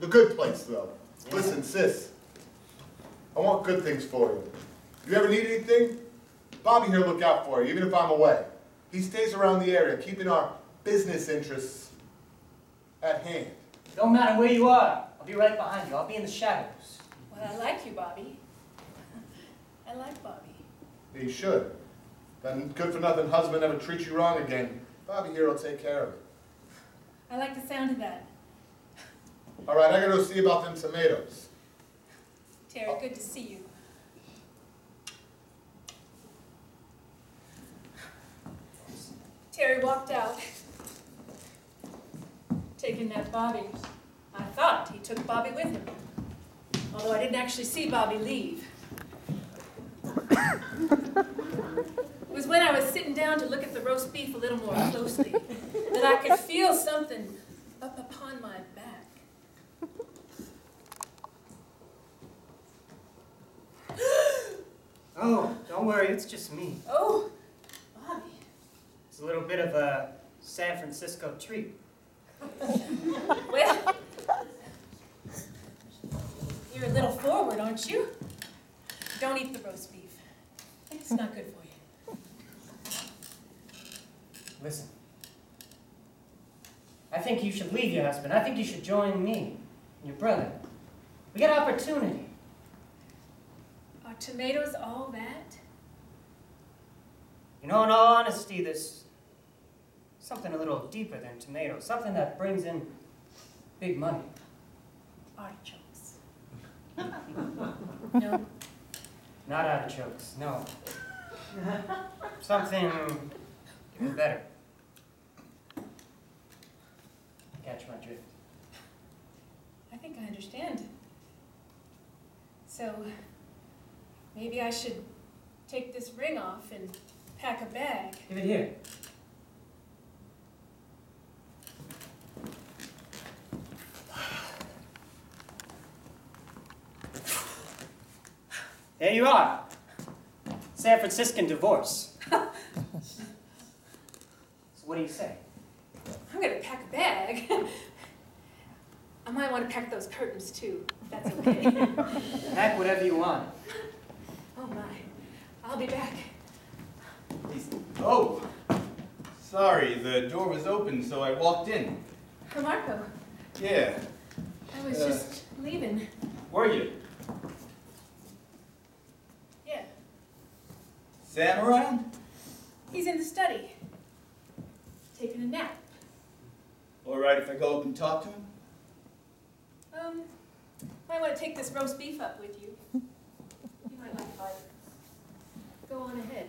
The good place, though. Listen, sis. I want good things for you. If you ever need anything, Bobby here will look out for you, even if I'm away. He stays around the area, keeping our business interests at hand. Don't matter where you are. I'll be right behind you. I'll be in the shadows. Well, I like you, Bobby. I like Bobby. You should. Then good-for-nothing husband never treats you wrong again. Bobby here will take care of it. I like the sound of that. All right, I gotta go see about them tomatoes. Terry, good to see you. Terry walked out, taking that Bobby. I thought he took Bobby with him, although I didn't actually see Bobby leave. It was when I was sitting down to look at the roast beef a little more closely that I could feel something up upon my back. Oh, don't worry, it's just me. Oh, Bobby. It's a little bit of a San Francisco treat. Well, you're a little forward, aren't you? Don't eat the roast beef. It's not good for you. Listen. I think you should leave your husband. I think you should join me and your brother. We got opportunity. Are tomatoes all that? You know, in all honesty, there's something a little deeper than tomatoes. Something that brings in big money. Artichokes. No? Not artichokes, no. Something even better. Catch my drift. I think I understand. So, maybe I should take this ring off and pack a bag. Give it here. There you are. San Franciscan divorce. So what do you say? I'm gonna pack a bag. I might want to pack those curtains too, if that's okay. Pack whatever you want. Oh my, I'll be back. Oh, sorry, the door was open, so I walked in. Oh, Marco, Yeah. I was just leaving. Were you? Yeah, Sam around? he's in the study, taking a nap. All right if I go up and talk to him? Might want to take this roast beef up with you. You might like fire. Go on ahead.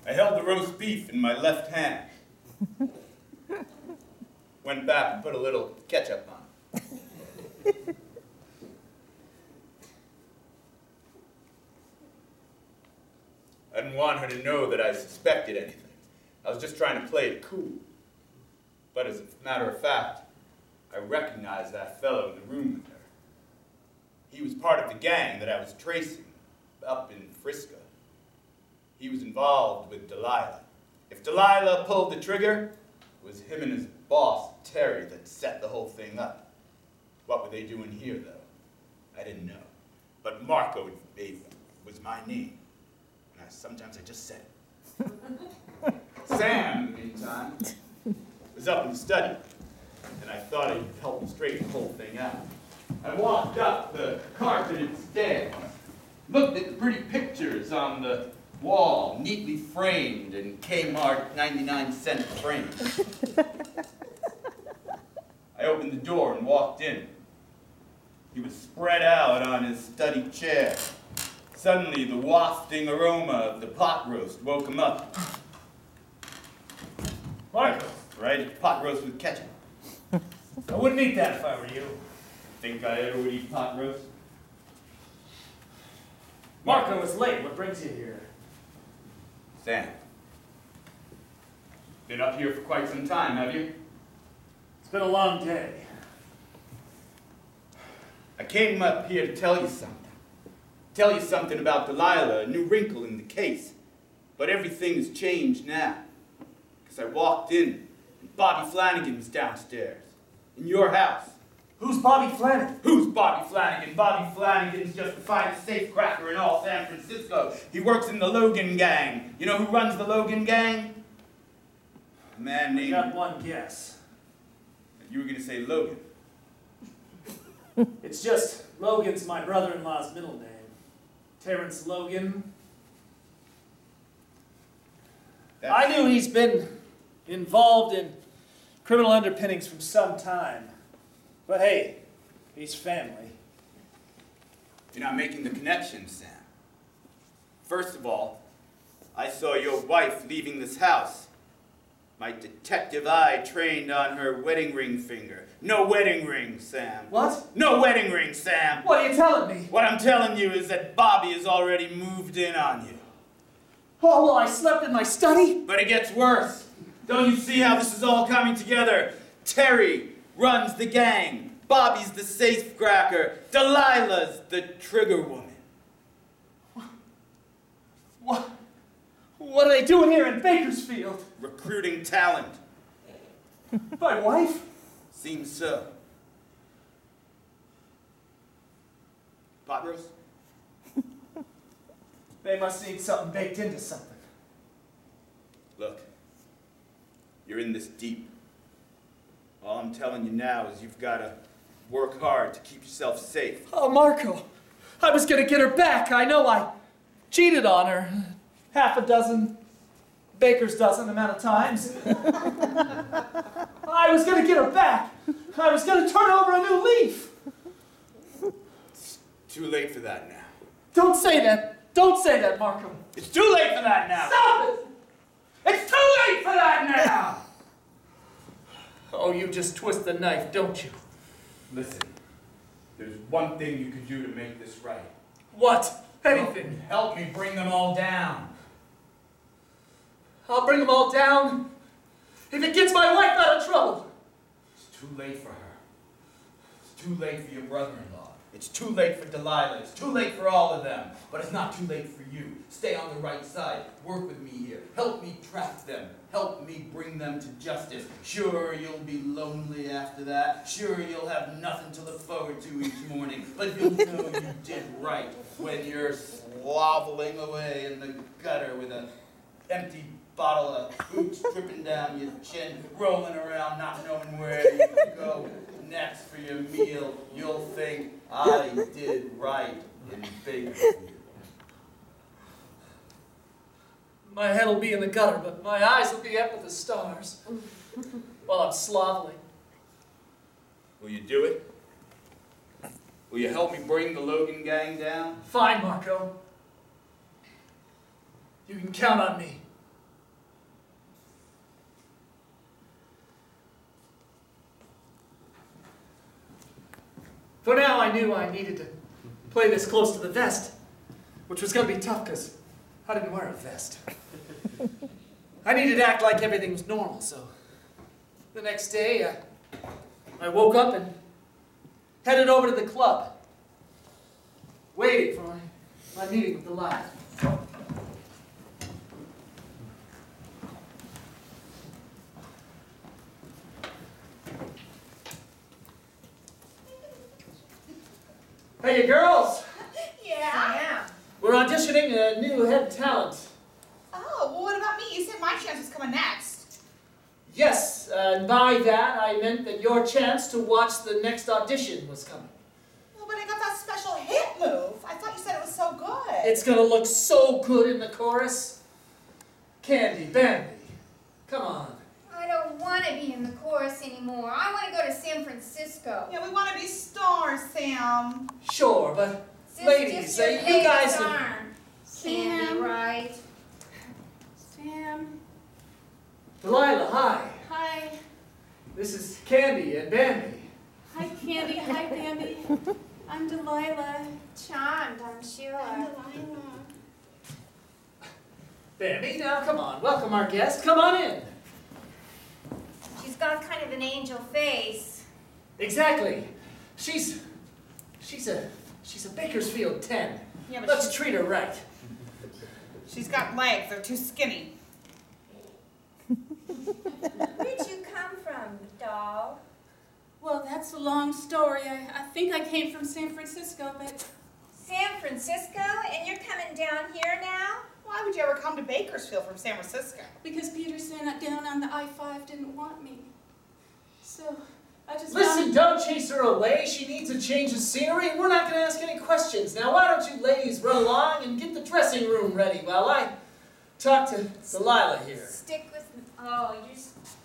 I held the roast beef in my left hand. Went back and put a little ketchup on it. I didn't want her to know that I suspected anything. I was just trying to play it cool. But as a matter of fact, I recognized that fellow in the room with her. He was part of the gang that I was tracing up in Frisco. He was involved with Delilah. If Delilah pulled the trigger, it was him and his boss, Terry, that set the whole thing up. What were they doing here, though? I didn't know. But Marco was my name. And sometimes I just said it. Sam, in the meantime, was up in the study. And I thought I'd help him straighten the whole thing out. I walked up the carpeted stairs, looked at the pretty pictures on the wall, neatly framed in Kmart 99-cent frames. I opened the door and walked in. He was spread out on his study chair. Suddenly, the wafting aroma of the pot roast woke him up. Marco, Right? Pot roast with ketchup. I wouldn't eat that if I were you. Think I ever would eat pot roast? Marco, it's late. What brings you here? Sam. Been up here for quite some time, have you? It's been a long day. I came up here to tell you something. Tell you something about Delilah, a new wrinkle in the case. But everything has changed now. Because I walked in, and Bobby Flanagan was downstairs, in your house. Who's Bobby Flanagan? Who's Bobby Flanagan? Bobby Flanagan's just the finest safecracker in all San Francisco. He works in the Logan gang. You know who runs the Logan gang? A man I named... got one guess. You were going to say Logan. It's just Logan's my brother-in-law's middle name. Terrence Logan. I knew he's been involved in criminal underpinnings from some time. But hey, he's family. You're not making the connection, Sam. First of all, I saw your wife leaving this house. My detective eye trained on her wedding ring finger. No wedding ring, Sam. What? No wedding ring, Sam. What are you telling me? What I'm telling you is that Bobby has already moved in on you. Oh, well, I slept in my study? But it gets worse. Don't you see how this is all coming together? Terry runs the gang. Bobby's the safecracker. Delilah's the trigger woman. What are they doing here in Bakersfield? Recruiting talent. My wife? Seems so. Pot roast? They must need something baked into something. Look, you're in this deep. All I'm telling you now is you've got to work hard to keep yourself safe. Oh, Marco, I was going to get her back. I know I cheated on her half a dozen, baker's dozen amount of times. I was going to get her back. I was going to turn over a new leaf. It's too late for that now. Don't say that. Don't say that, Marco. It's too late for that now. Stop it! It's too late for that now. Oh, you just twist the knife, don't you? Listen, there's one thing you can do to make this right. What? Anything. Help me bring them all down. I'll bring them all down if it gets my wife out of trouble. It's too late for her. It's too late for your brother-in-law. It's too late for Delilah. It's too late for all of them. But it's not too late for you. Stay on the right side. Work with me here. Help me trap them. Help me bring them to justice. Sure, you'll be lonely after that. Sure, you'll have nothing to look forward to each morning. But you'll know you did right when you're slobbering away in the gutter with an empty bottle of hooch dripping down your chin, rolling around, not knowing where you go next for your meal. You'll think, I did right in Bakersfield. My head will be in the gutter, but my eyes will be up at the stars while I'm slobbering. Will you do it? Will you help me bring the Logan gang down? Fine, Marco. You can count on me. For now, I knew I needed to play this close to the vest, which was going to be tough because I didn't wear a vest. I needed to act like everything was normal, so the next day, I woke up and headed over to the club, waiting for my meeting with Delilah. Hey, you girls! Yeah? We're auditioning a new head talent. Oh, well, what about me? You said my chance was coming next. Yes, and by that I meant that your chance to watch the next audition was coming. Well, but I got that special hit move. I thought you said it was so good. It's gonna look so good in the chorus. Candy, Bambi, come on. I don't want to be in the chorus anymore. I want to go to San Francisco. Yeah, we want to be stars, Sam. Sure, but This ladies, just your you guys latest are... arm. Candy, Sam. right? Sam. Delilah, hi. Hi. This is Candy and Bambi. Hi, Candy. Hi, Bambi. I'm Delilah. Charmed, I'm sure. Delilah. Bambi, now come on, welcome our guest. Come on in. She's got kind of an angel face. Exactly. She's a Bakersfield 10. Yeah, but Let's treat her right. she's got legs. They're too skinny. Where'd you come from, doll? Well, that's a long story. I think I came from San Francisco, but... San Francisco? And you're coming down here now? Why would you ever come to Bakersfield from San Francisco? Because Peterson down on the I-5 didn't want me. So, I just... Listen, don't chase her away. She needs a change of scenery. We're not going to ask any questions. Now, why don't you ladies run along and get the dressing room ready while I talk to Delilah here. Stick with... Oh, you're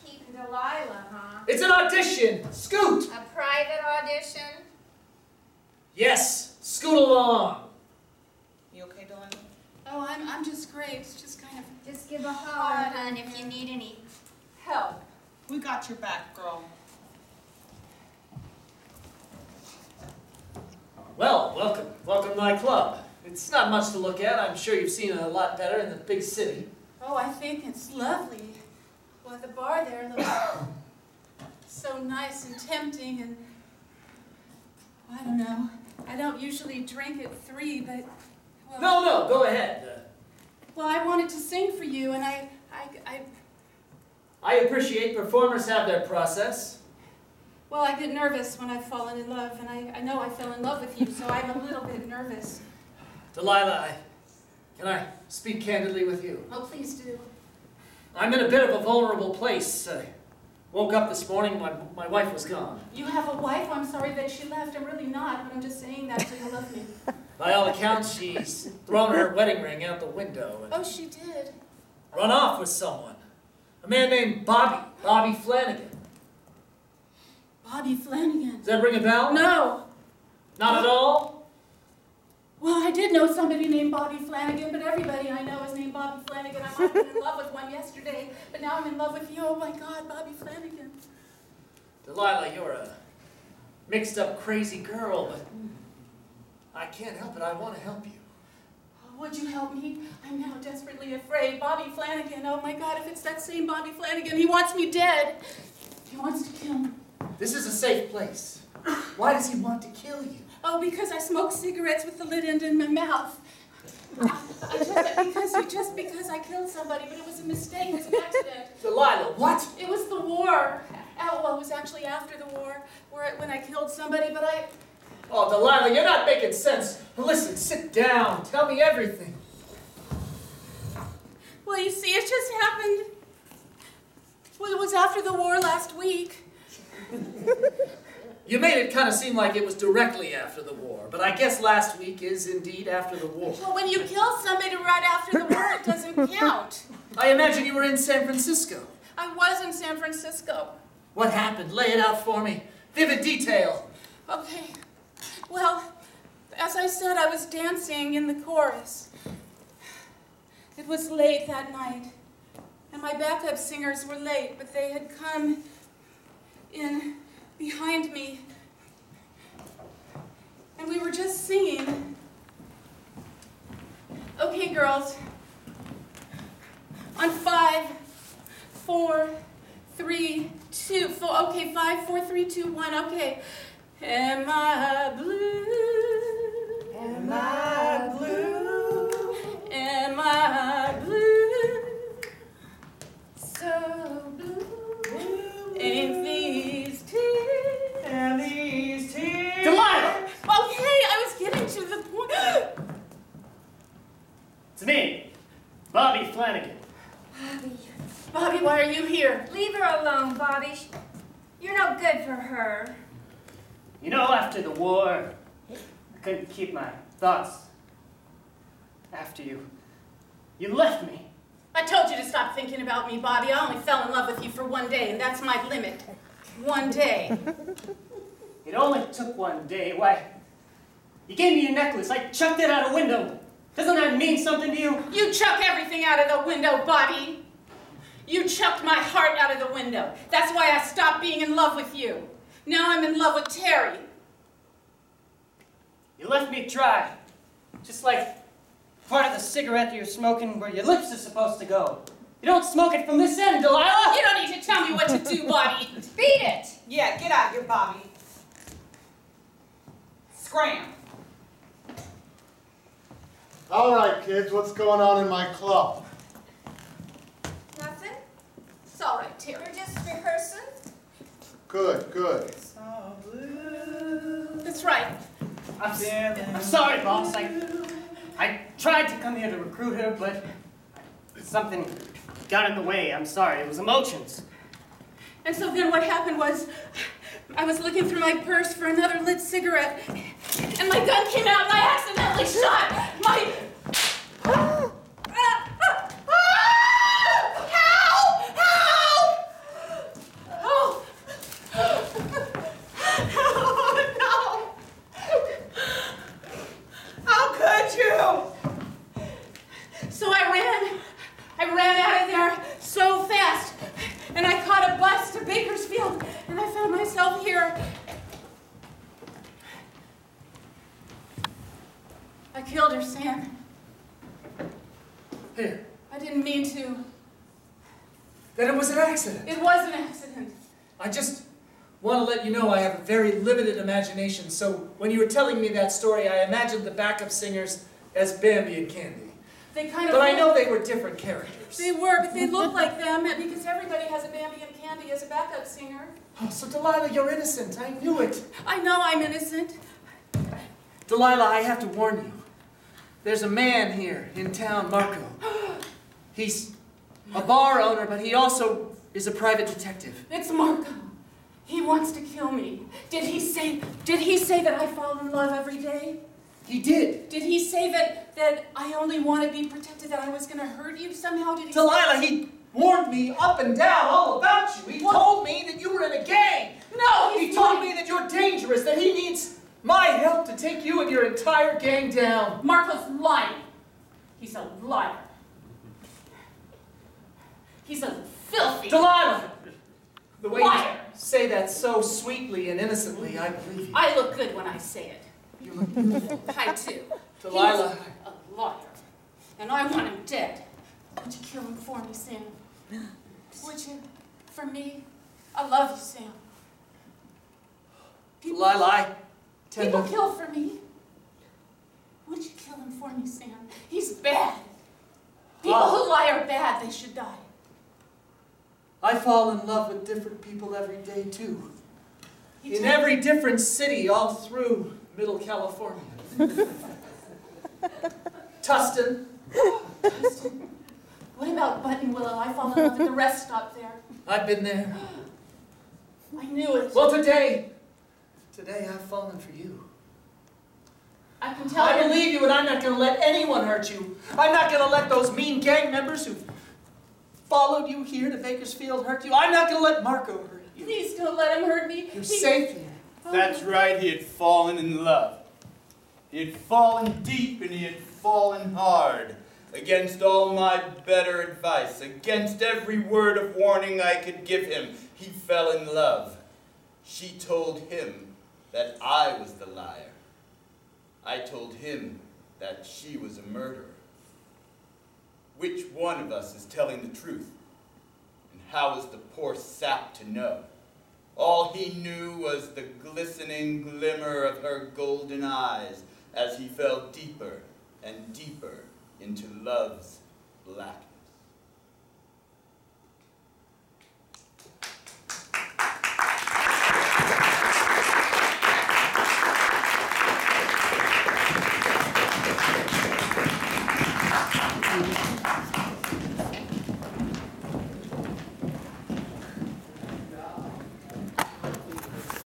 keeping Delilah, huh? It's an audition. Scoot. A private audition? Yes, scoot along. You okay, Dawn? Oh, I'm just great. It's just kind of... Just give a holler, hon, if you need any help. We got your back, girl. Well, welcome to my club. It's not much to look at. I'm sure you've seen a lot better in the big city. Oh, I think it's lovely. Well, the bar there looks so nice and tempting, and I don't know. I don't usually drink at 3, but... Well, No, go ahead. Well, I wanted to sing for you, and I appreciate performers have their process. Well, I get nervous when I've fallen in love, and I know I fell in love with you, so I'm a little bit nervous. Delilah, can I speak candidly with you? Oh, please do. I'm in a bit of a vulnerable place. I woke up this morning, my wife was gone. You have a wife? I'm sorry that she left. I'm really not, but I'm just saying that so you love me. By all accounts, she's thrown her wedding ring out the window and Oh, she did. run off with someone. A man named Bobby Flanagan. Bobby Flanagan. Does that ring a bell? No. Not at all? Well, I did know somebody named Bobby Flanagan, but everybody I know is named Bobby Flanagan. I might have been in love with one yesterday, but now I'm in love with you. Oh my God, Bobby Flanagan. Delilah, you're a mixed up crazy girl, but I can't help it. I want to help you. Oh, would you help me? I'm now desperately afraid. Bobby Flanagan, oh my God, if it's that same Bobby Flanagan, he wants me dead. He wants to kill me. This is a safe place. Why does he want to kill you? Oh, because I smoke cigarettes with the lid end in my mouth. Just because I killed somebody, but it was a mistake, it was an accident. Delilah, what? It was the war. Well, it was actually after the war, when I killed somebody, but I... Oh, Delilah, you're not making sense. Listen, sit down. Tell me everything. Well, you see, it just happened. Well, it was after the war last week. You made it kind of seem like it was directly after the war, but I guess last week is indeed after the war. Well, when you kill somebody right after the war, it doesn't count. I imagine you were in San Francisco. I was in San Francisco. What happened? Lay it out for me. Vivid detail. Okay. Well, as I said, I was dancing in the chorus. It was late that night, and my backup singers were late, but they had come in behind me, and we were just singing. Okay, girls. On 5, 4, 3, 2, 4. Okay, 5, 4, 3, 2, 1. Okay. Am I blue? Am I blue? Am I blue? So blue. Ain't these tears? And these tears. Delilah! Okay, I was getting to the point. It's me, Bobby Flanagan. Bobby, why are you here? Leave her alone, Bobby. You're no good for her. You know, after the war, I couldn't keep my thoughts after you. You left me. I told you to stop thinking about me, Bobby. I only fell in love with you for one day, and that's my limit. One day. It only took one day. Why, you gave me a necklace. I chucked it out a window. Doesn't that mean something to you? You chuck everything out of the window, Bobby. You chucked my heart out of the window. That's why I stopped being in love with you. Now I'm in love with Terry. You left me dry. Just like part of the cigarette you're smoking where your lips are supposed to go. You don't smoke it from this end, Delilah! You don't need to tell me what to do, Bobby. Beat it! Yeah, get out of here, Bobby. Scram. All right, kids, what's going on in my club? Nothing? It's all right, Terry. We're just rehearsing. Good, good. So blue. That's right. I'm sorry, boss. I tried to come here to recruit her, but something got in the way. I'm sorry. It was emotions. And so then what happened was, I was looking through my purse for another lit cigarette, and my gun came out, and I accidentally shot my... Help! Help! Oh! Oh, no! How could you? So I ran out of there so fast, and I caught a bus to Bakersfield, and I found myself here. I killed her, Sam. Here. I didn't mean to. Then it was an accident. It was an accident. I just want to let you know I have a very limited imagination, so when you were telling me that story, I imagined the backup singers as Bambi and Candy. They kind of But I know they were different characters. They were, but they looked like them because everybody has a Bambi and Candy as a backup singer. Oh, so Delilah, you're innocent. I knew it. I know I'm innocent. Delilah, I have to warn you. There's a man here in town, Marco. He's a bar owner, but he also is a private detective. It's Marco. He wants to kill me. Did he say that I fall in love every day? He did. Did he say that I only want to be protected, that I was going to hurt you somehow? Did he Delilah, he warned me up and down all about you. He told me that you were in a gang. No, He told me that you're dangerous, that he needs my help to take you and your entire gang down. Marco's lying. He's a liar. He's a filthy... Delilah! The way Liar. you say that so sweetly and innocently, I believe you. I look good when I say it. You look beautiful. I do. Delilah. He's a liar. And I want him dead. Would you kill him for me, Sam? Would you? For me? I love you, Sam. Delilah, I tend People to... kill for me. Would you kill him for me, Sam? He's bad. People who lie are bad. They should die. I fall in love with different people every day, too. You In tell- every different city all through Middle California. Tustin. Tustin. What about Buttonwillow? I fall in love with the rest stop there. I've been there. I knew it. Well, today I've fallen for you. I can tell I you. believe you, and I'm not going to let anyone hurt you. I'm not going to let those mean gang members who've followed you here to Bakersfield hurt you. I'm not going to let Marco hurt you. Please don't let him hurt me. You're safe here. That's right, he had fallen in love. He had fallen deep and he had fallen hard. Against all my better advice, against every word of warning I could give him, he fell in love. She told him that I was the liar. I told him that she was a murderer. Which one of us is telling the truth? And how is the poor sap to know? All he knew was the glistening glimmer of her golden eyes as he fell deeper and deeper into love's black